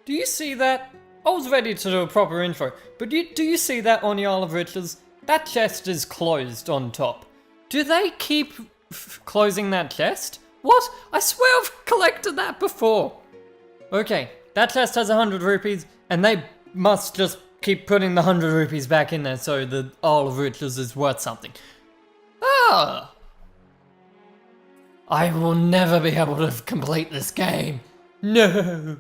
do you see that? I was ready to do a proper intro, but do you see that on the Isle of Riches? That chest is closed on top. Do they keep closing that chest? What? I swear I've collected that before. Okay, that chest has 100 rupees, and they must just keep putting the 100 rupees back in there so the Isle of Riches is worth something. Ah! I will never be able to complete this game. No.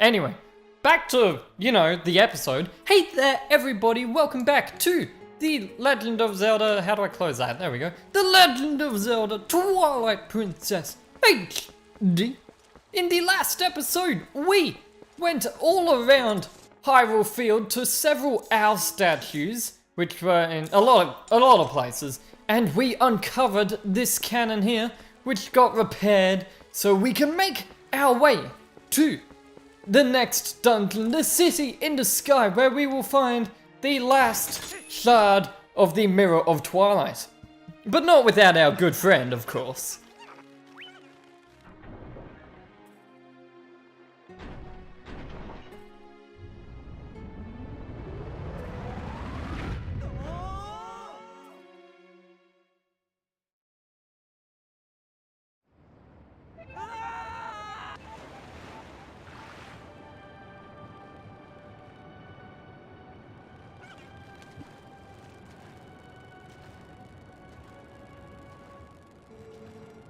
Anyway, back to, the episode. Hey there, everybody. Welcome back to The Legend of Zelda. How do I close that? There we go. The Legend of Zelda Twilight Princess HD. In the last episode, we went all around Hyrule Field to several owl statues, which were in a lot of places, and we uncovered this cannon here, which got repaired so we can make our way to the next dungeon, the city in the sky, where we will find the last shard of the Mirror of Twilight. But not without our good friend, of course.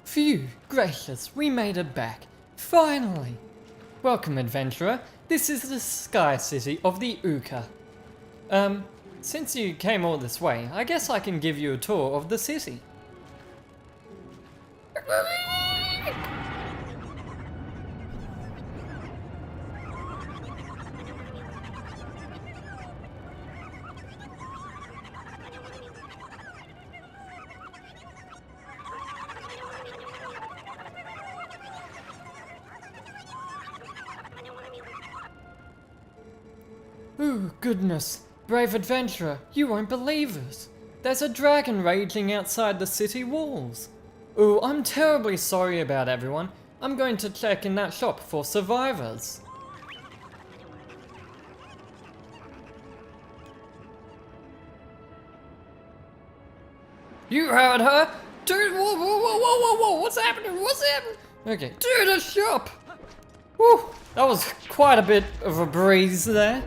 Phew, gracious, we made it back. Finally! Welcome, adventurer. This is the Sky City of the Uka. Since you came all this way, I guess I can give you a tour of the city. Ooh, goodness. Brave adventurer, you won't believe it. There's a dragon raging outside the city walls. Ooh, I'm terribly sorry about everyone. I'm going to check in that shop for survivors. You heard her? Dude, whoa, what's happening? Okay, to the shop! Whew, that was quite a bit of a breeze there.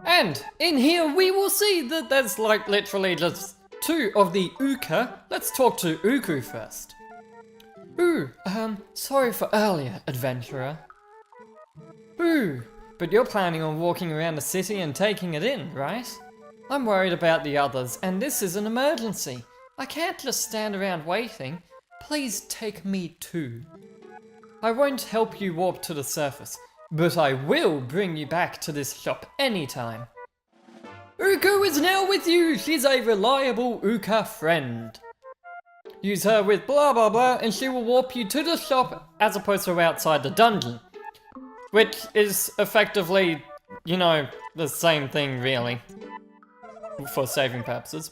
And in here we will see that there's like literally just two of the Uka. Let's talk to Uku first. Ooh, sorry for earlier, adventurer. Ooh, but you're planning on walking around the city and taking it in, right? I'm worried about the others, and this is an emergency. I can't just stand around waiting. Please take me too. I won't help you warp to the surface, but I will bring you back to this shop anytime. Uku is now with you! She's a reliable Uka friend. Use her with blah blah blah and she will warp you to the shop as opposed to outside the dungeon. Which is effectively, the same thing really. For saving purposes.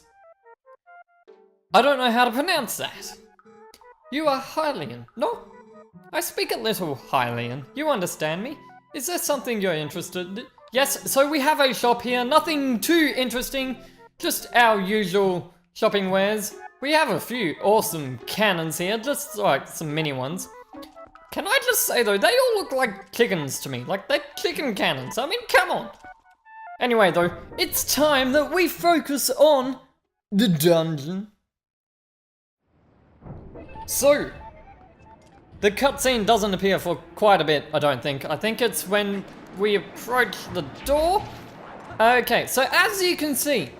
I don't know how to pronounce that. You are Hylian, no? I speak a little Hylian. You understand me? Is there something you're interested in? Yes, so we have a shop here. Nothing too interesting. Just our usual shopping wares. We have a few awesome cannons here. Just like some mini ones. Can I just say though, they all look like chickens to me. Like they're chicken cannons. I mean, come on. Anyway though, it's time that we focus on the dungeon. So, the cutscene doesn't appear for quite a bit, I don't think. I think it's when we approach the door. Okay, so as you can see,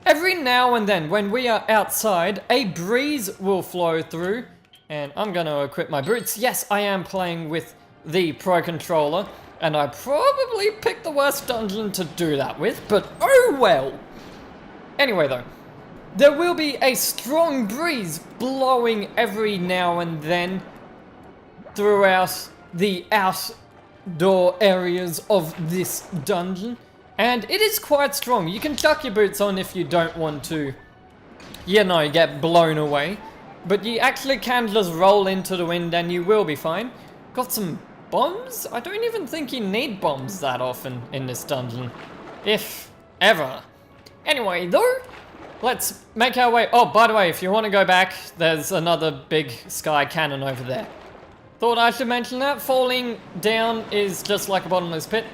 every now and then when we are outside, a breeze will flow through. And I'm gonna equip my boots. Yes, I am playing with the Pro Controller. And I probably picked the worst dungeon to do that with, but oh well! Anyway though, there will be a strong breeze blowing every now and then throughout the outdoor areas of this dungeon. And it is quite strong. You can chuck your boots on if you don't want to, you know, get blown away. But you actually can just roll into the wind and you will be fine. Got some bombs? I don't even think you need bombs that often in this dungeon. If ever. Anyway, though, let's make our way. Oh, by the way, if you want to go back, there's another big sky cannon over there. Thought I should mention that. Falling down is just like a bottomless pit.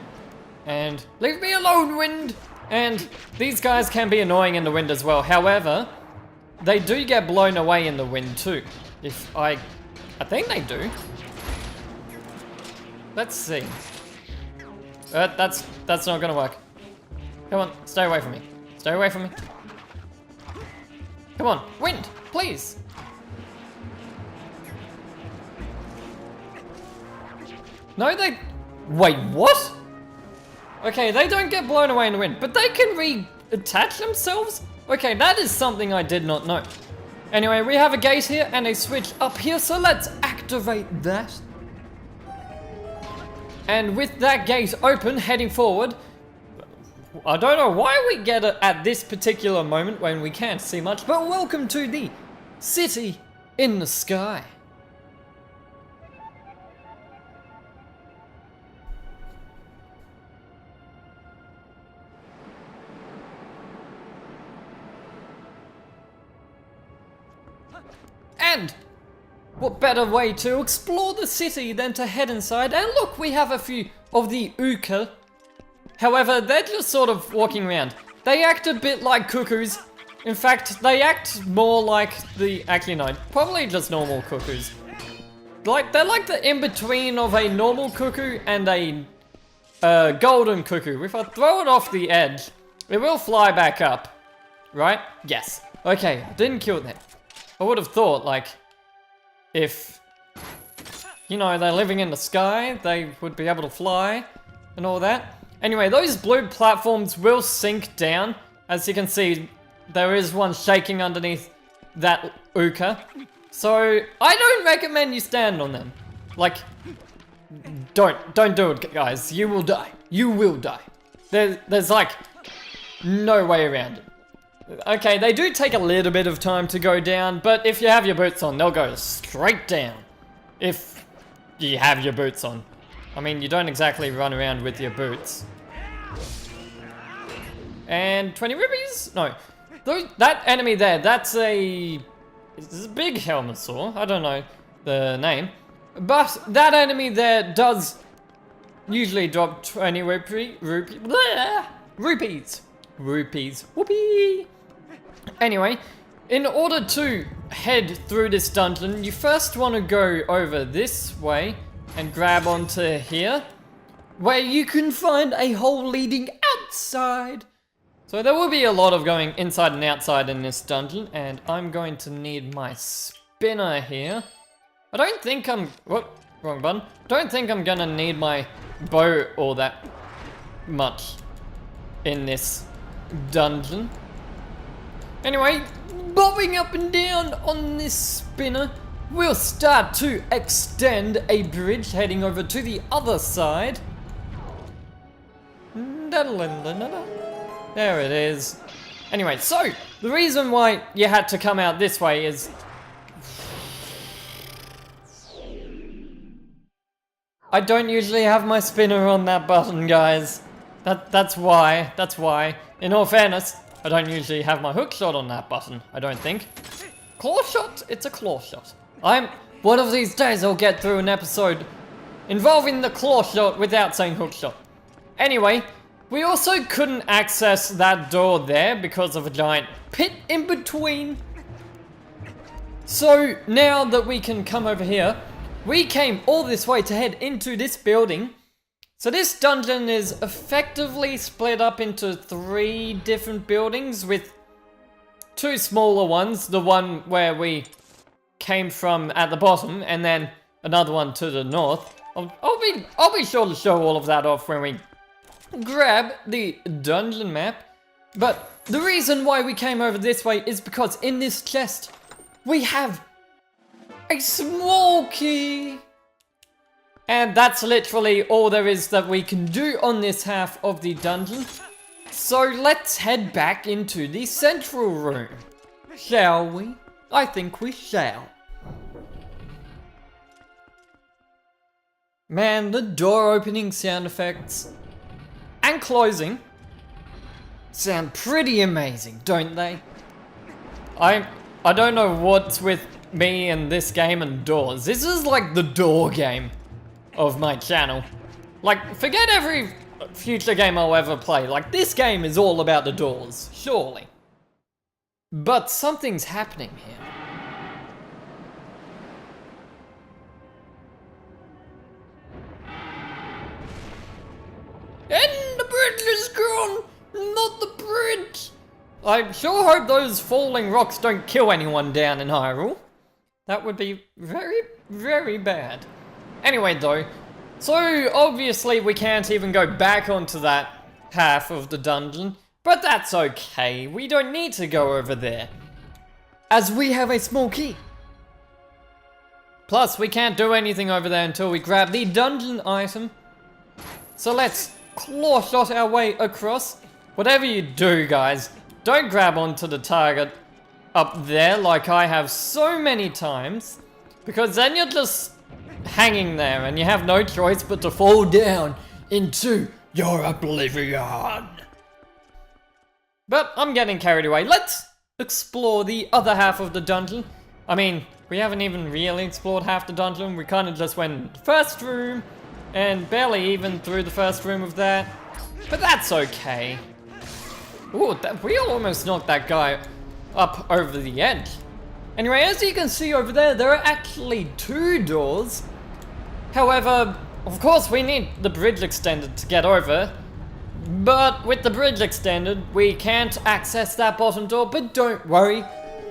And leave me alone, wind! And these guys can be annoying in the wind as well. However, they do get blown away in the wind too. I think they do. Let's see. That's not gonna work. Come on, stay away from me. Stay away from me. Come on, wind, please. No, they... Wait, what? Okay, they don't get blown away in the wind, but they can reattach themselves? Okay, that is something I did not know. Anyway, we have a gate here and a switch up here, so let's activate that. And with that gate open, heading forward, I don't know why we get it at this particular moment when we can't see much, but welcome to the city in the sky. And what better way to explore the city than to head inside? And look, we have a few of the Uka. However, they're just sort of walking around. They act a bit like cuckoos. In fact, they act more like actually no, probably just normal cuckoos. They're like the in-between of a normal cuckoo and a golden cuckoo. If I throw it off the edge, it will fly back up. Right? Yes. Okay, didn't kill that. I would have thought, like, if, you know, they're living in the sky, they would be able to fly and all that. Anyway, those blue platforms will sink down. As you can see, there is one shaking underneath that Uka. So, I don't recommend you stand on them. Like, don't do it, guys. You will die. You will die. There's like, no way around it. Okay, they do take a little bit of time to go down, but if you have your boots on, they'll go straight down. If you have your boots on. I mean, you don't exactly run around with your boots. And 20 rupees? No. That enemy there, that's a... It's a big helmet saw. I don't know the name. But that enemy there does usually drop 20 rupees. Rupees. Whoopee! Anyway, in order to head through this dungeon, you first want to go over this way and grab onto here, where you can find a hole leading outside. So there will be a lot of going inside and outside in this dungeon, and I'm going to need my spinner here. I don't think I'm... Whoop, wrong button. Don't think I'm gonna need my bow all that much in this dungeon. Anyway, bobbing up and down on this spinner, we'll start to extend a bridge heading over to the other side. There it is. Anyway, so the reason why you had to come out this way is I don't usually have my spinner on that button, guys. That's why. In all fairness, I don't usually have my hook shot on that button, I don't think. Claw shot? It's a claw shot. One of these days I'll get through an episode involving the claw shot without saying hook shot. Anyway, we also couldn't access that door there because of a giant pit in between. So now that we can come over here, we came all this way to head into this building. So this dungeon is effectively split up into 3 different buildings with 2 smaller ones, the one where we came from at the bottom and then another one to the north. I'll be sure to show all of that off when we grab the dungeon map. But the reason why we came over this way is because in this chest we have a small key. And that's literally all there is that we can do on this half of the dungeon. So let's head back into the central room, shall we? I think we shall. Man, the door opening sound effects and closing sound pretty amazing, don't they? I don't know what's with me and this game and doors. This is like the door game of my channel. Like, forget every future game I'll ever play. Like, this game is all about the doors, surely. But something's happening here. And the bridge is gone! Not the bridge! I sure hope those falling rocks don't kill anyone down in Hyrule. That would be very, very bad. Anyway though, so obviously we can't even go back onto that half of the dungeon, but that's okay, we don't need to go over there, as we have a small key. Plus, we can't do anything over there until we grab the dungeon item. So let's claw shot our way across. Whatever you do, guys, don't grab onto the target up there like I have so many times, because then you're just hanging there and you have no choice but to fall down into your oblivion. But I'm getting carried away. Let's explore the other half of the dungeon. I mean, we haven't even really explored half the dungeon. We kind of just went first room and barely even through the first room of that. But that's okay. Ooh, we almost knocked that guy up over the edge. Anyway, as you can see over there, there are actually 2 doors. However, of course we need the bridge extended to get over. But with the bridge extended, we can't access that bottom door. But don't worry,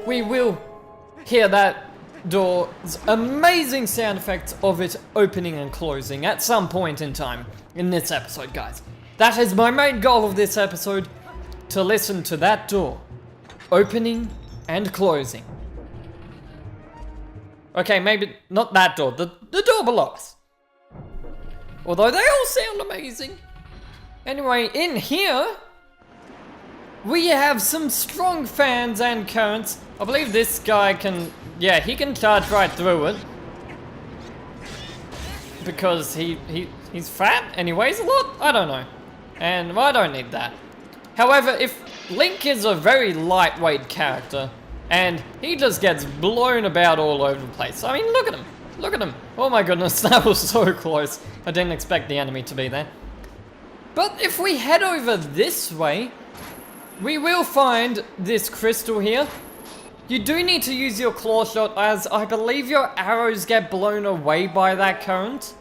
we will hear that door's amazing sound effects of it opening and closing at some point in time in this episode, guys. That is my main goal of this episode, to listen to that door opening and closing. Okay, maybe not that door, the door below us. Although they all sound amazing. Anyway, in here, we have some strong fans and currents. I believe this guy can, yeah, he can charge right through it. Because he's fat and he weighs a lot? I don't know. And I don't need that. However, if Link is a very lightweight character, and he just gets blown about all over the place. I mean, look at him. Look at him. Oh my goodness, that was so close. I didn't expect the enemy to be there. But if we head over this way, we will find this crystal here. You do need to use your claw shot, as I believe your arrows get blown away by that current.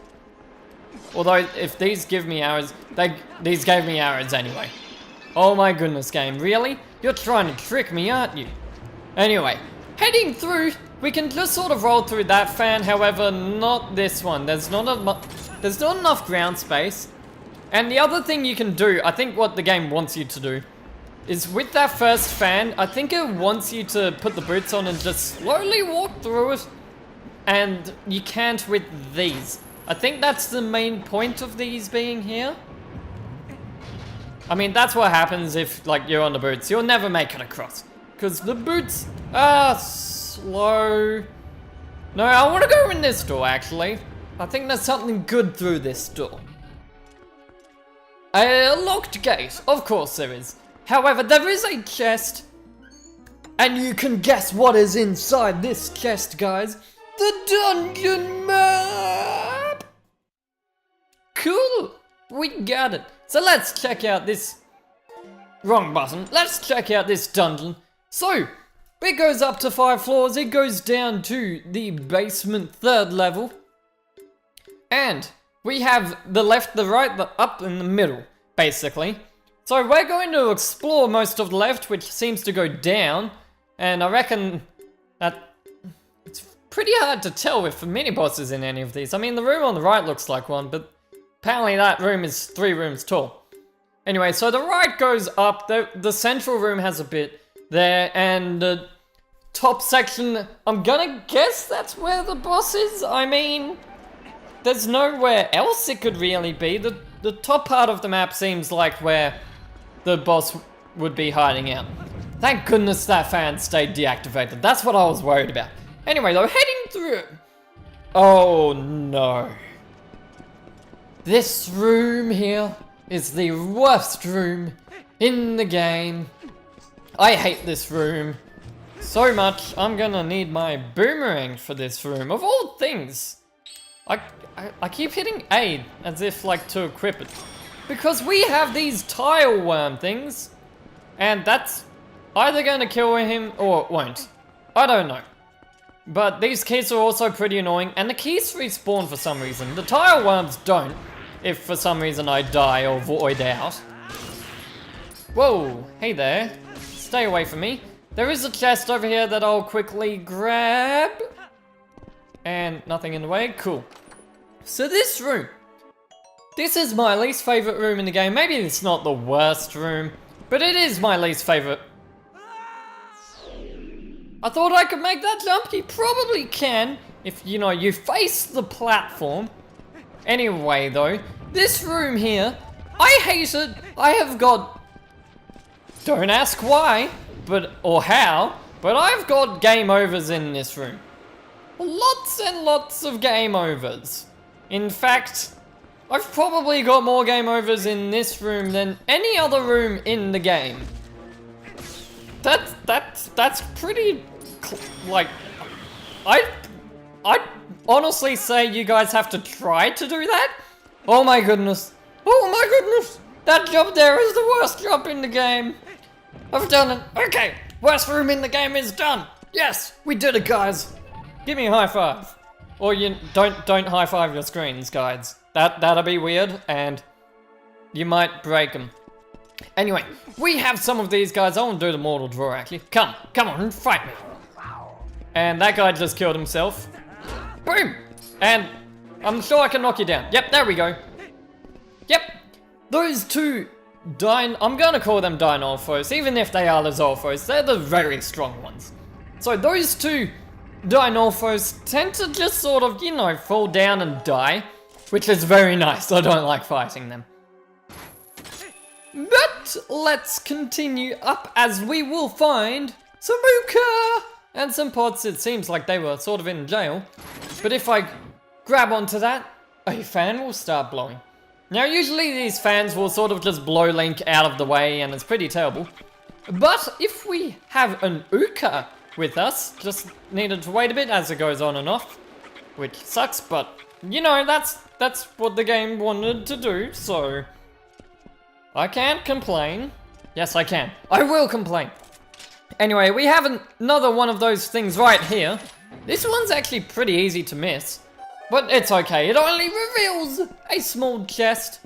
Although, if these give me arrows, these gave me arrows anyway. Oh my goodness, game, really? You're trying to trick me, aren't you? Anyway, heading through, we can just sort of roll through that fan, however, not this one. There's not enough ground space. And the other thing you can do, I think what the game wants you to do, is with that first fan, I think it wants you to put the boots on and just slowly walk through it. And you can't with these. I think that's the main point of these being here. I mean, that's what happens if, like, you're on the boots. You'll never make it across. Because the boots are slow. No, I want to go in this door, actually. I think there's something good through this door. A locked gate. Of course there is. However, there is a chest. And you can guess what is inside this chest, guys. The dungeon map! Cool! We got it. So let's check out this... Wrong button. Let's check out this dungeon. So, it goes up to 5 floors. It goes down to the basement 3rd level. And we have the left, the right, the up, and the middle, basically. So we're going to explore most of the left, which seems to go down. And I reckon that it's pretty hard to tell if the mini-bosses in any of these. I mean, the room on the right looks like one, but apparently that room is 3 rooms tall. Anyway, so the right goes up, the central room has a bit there, and the top section, I'm gonna guess that's where the boss is. I mean, there's nowhere else it could really be. The top part of the map seems like where the boss would be hiding out. Thank goodness that fan stayed deactivated. That's what I was worried about. Anyway, though, heading through. Oh no. This room here is the worst room in the game. I hate this room so much. I'm gonna need my boomerang for this room, of all things. I keep hitting A as if like to equip it. Because we have these tile worm things. And that's either gonna kill him or it won't. I don't know. But these keys are also pretty annoying, and the keys respawn for some reason. The tile worms don't, if for some reason I die or void out. Whoa, hey there. Stay away from me. There is a chest over here that I'll quickly grab. And nothing in the way, cool. So this room. This is my least favorite room in the game. Maybe it's not the worst room, but it is my least favorite. I thought I could make that jump. You probably can if, you know, you face the platform. Anyway, though, this room here, I hate it. I have got, don't ask why, or how, but I've got game overs in this room. Lots and lots of game overs. In fact, I've probably got more game overs in this room than any other room in the game. That's pretty, like, I'd honestly say you guys have to try to do that. Oh my goodness. Oh my goodness. That jump there is the worst jump in the game. I've done it. Okay, worst room in the game is done. Yes, we did it, guys. Give me a high five. Or you don't high five your screens, guys. That'd be weird, and you might break them. Anyway, we have some of these guys. I want to do the mortal draw, actually. Come on, fight me. And that guy just killed himself. Boom! And I'm sure I can knock you down. Yep, there we go. Yep, those two I'm gonna call them Dinolfos, even if they are Lizolfos. They're the very strong ones. So those two Dinolfos tend to just sort of, you know, fall down and die, which is very nice. I don't like fighting them. But let's continue up as we will find some Mooka and some pots. It seems like they were sort of in jail. But if I grab onto that, a fan will start blowing. Now usually these fans will sort of just blow Link out of the way and it's pretty terrible. But if we have an Uka with us, just needed to wait a bit as it goes on and off, which sucks, but you know, that's what the game wanted to do, so I can't complain. Yes, I can. I will complain. Anyway, we have another one of those things right here. This one's actually pretty easy to miss, but it's okay. It only reveals a small chest,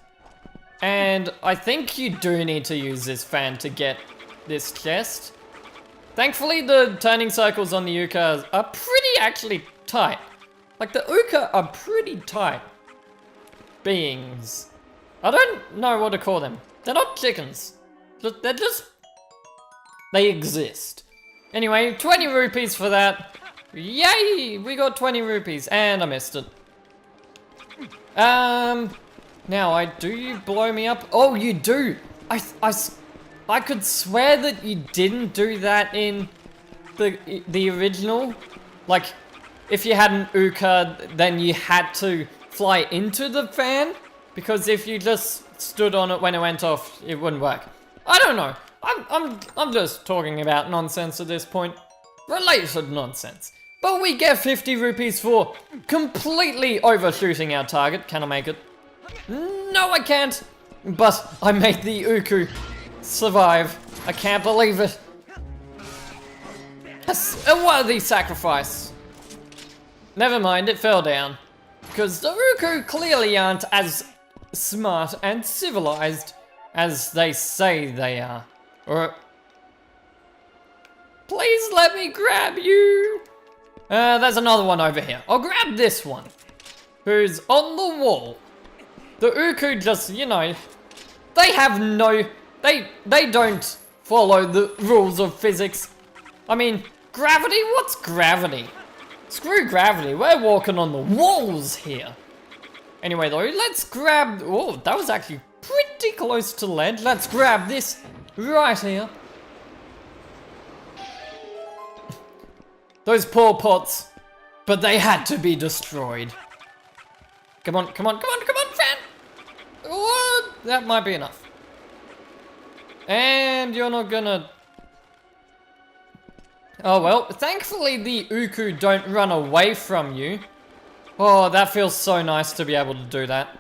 and I think you do need to use this fan to get this chest. Thankfully, the turning circles on the Uka are pretty actually tight. Like, the Uka are pretty tight beings. I don't know what to call them. They're not chickens. They're just... they exist. Anyway, 20 rupees for that. Yay! We got 20 rupees, and I missed it. Now, do you blow me up? Oh, you do! I could swear that you didn't do that in the original. Like, if you had an Uka, then you had to fly into the fan, because if you just stood on it when it went off, it wouldn't work. I don't know. I'm just talking about nonsense at this point. Related nonsense. But we get 50 rupees for completely overshooting our target. Can I make it? No, I can't. But I made the Uku survive. I can't believe it. A worthy sacrifice. Never mind, it fell down. Because the Uku clearly aren't as smart and civilized as they say they are. Or... please let me grab you. There's another one over here. I'll grab this one, who's on the wall. The Uku just, you know, they have no... They don't follow the rules of physics. I mean, gravity? What's gravity? Screw gravity, we're walking on the walls here. Anyway though, let's grab... oh, that was actually pretty close to the ledge. Let's grab this right here. Those poor pots, but they had to be destroyed. Come on, come on, come on, come on, fan! Oh, that might be enough. And you're not gonna... Oh well, thankfully the Uku don't run away from you. Oh, that feels so nice to be able to do that.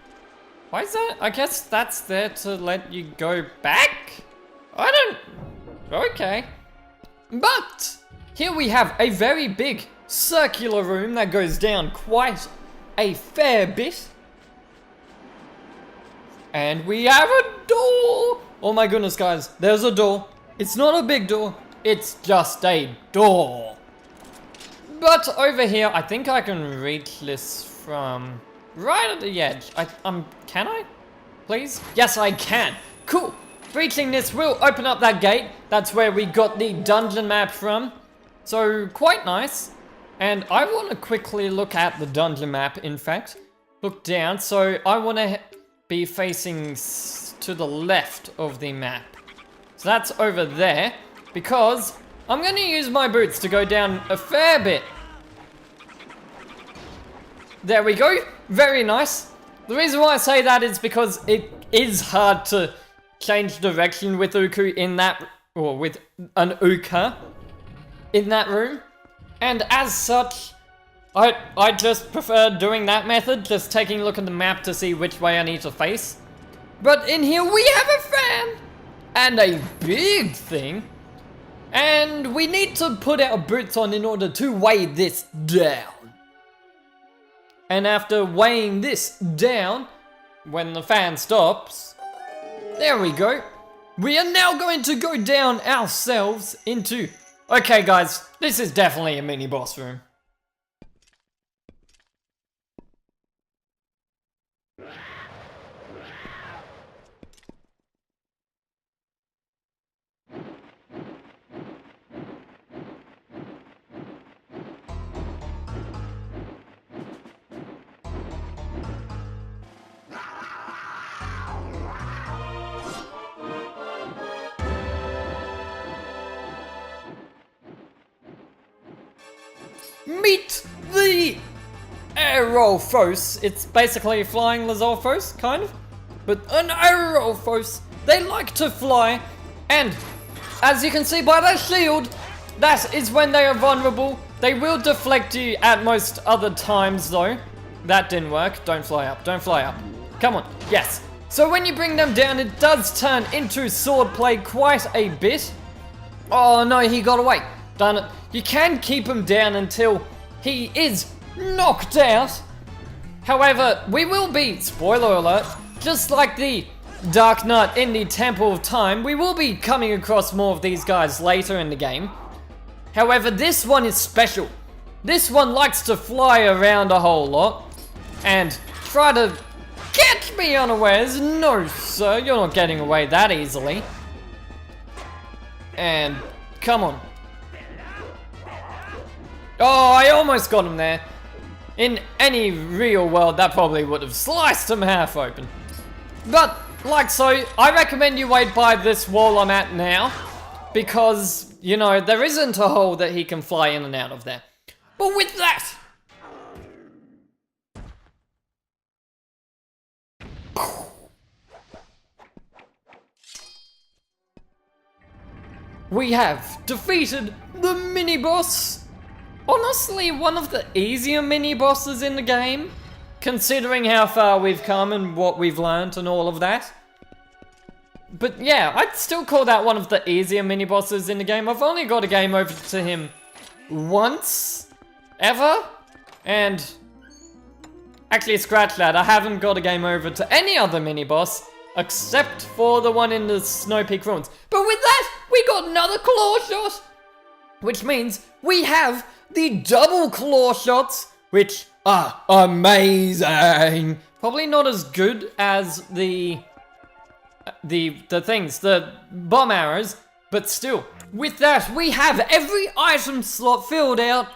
Why is that? I guess that's there to let you go back? I don't... Okay. But, here we have a very big circular room that goes down quite a fair bit. And we have a door! Oh my goodness, guys, there's a door. It's not a big door, it's just a door. But over here, I think I can reach this from right at the edge. Can I? Please? Yes, I can. Cool. Reaching this will open up that gate. That's where we got the dungeon map from. So, quite nice. And I want to quickly look at the dungeon map, in fact. Look down. So, I want to be facing to the left of the map. So that's over there, because I'm going to use my boots to go down a fair bit. There we go. Very nice. The reason why I say that is because it is hard to change direction with Uku in that, or with an Uka in that room. And as such, I just prefer doing that method, just taking a look at the map to see which way I need to face. But in here we have a fan! And a big thing. And we need to put our boots on in order to weigh this down. And after weighing this down, when the fan stops, there we go. We are now going to go down ourselves into... Okay guys, this is definitely a mini boss room. Meet the Aerophos. It's basically flying Lizalfos, kind of. But an Aerophos, they like to fly. And as you can see by their shield, that is when they are vulnerable. They will deflect you at most other times though. That didn't work. Don't fly up. Don't fly up. Come on. Yes. So when you bring them down, it does turn into swordplay quite a bit. Oh no, he got away. Darn it. You can keep him down until he is knocked out. However, we will be, spoiler alert, just like the Dark Knight in the Temple of Time, we will be coming across more of these guys later in the game. However, this one is special. This one likes to fly around a whole lot and try to catch me unawares. No, sir, you're not getting away that easily. And come on. Oh, I almost got him there. In any real world, that probably would have sliced him half open. But, like so, I recommend you wait by this wall I'm at now. Because, you know, there isn't a hole that he can fly in and out of there. But with that... we have defeated the mini-boss. Honestly, one of the easier mini-bosses in the game, considering how far we've come and what we've learnt and all of that. But yeah, I'd still call that one of the easier mini-bosses in the game. I've only got a game over to him once, ever, and actually scratch that, I haven't got a game over to any other mini-boss except for the one in the Snow Peak Ruins. But with that, we got another claw shot, which means we have the double claw shots, which are amazing. Probably not as good as the bomb arrows, but still. With that, we have every item slot filled out.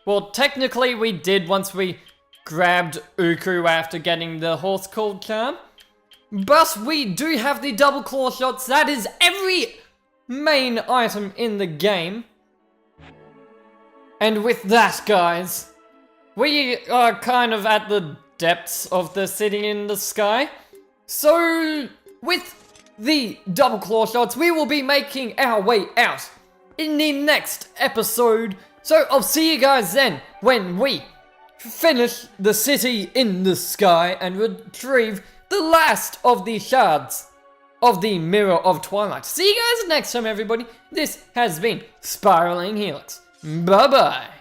Well, technically we did once we grabbed Uku after getting the horse called charm. But we do have the double claw shots. That is every main item in the game. And with that, guys, we are kind of at the depths of the city in the sky. So, with the double claw shots, we will be making our way out in the next episode. So, I'll see you guys then when we finish the city in the sky and retrieve the last of the shards of the Mirror of Twilight. See you guys next time, everybody. This has been Spiraling Helix. Bye-bye.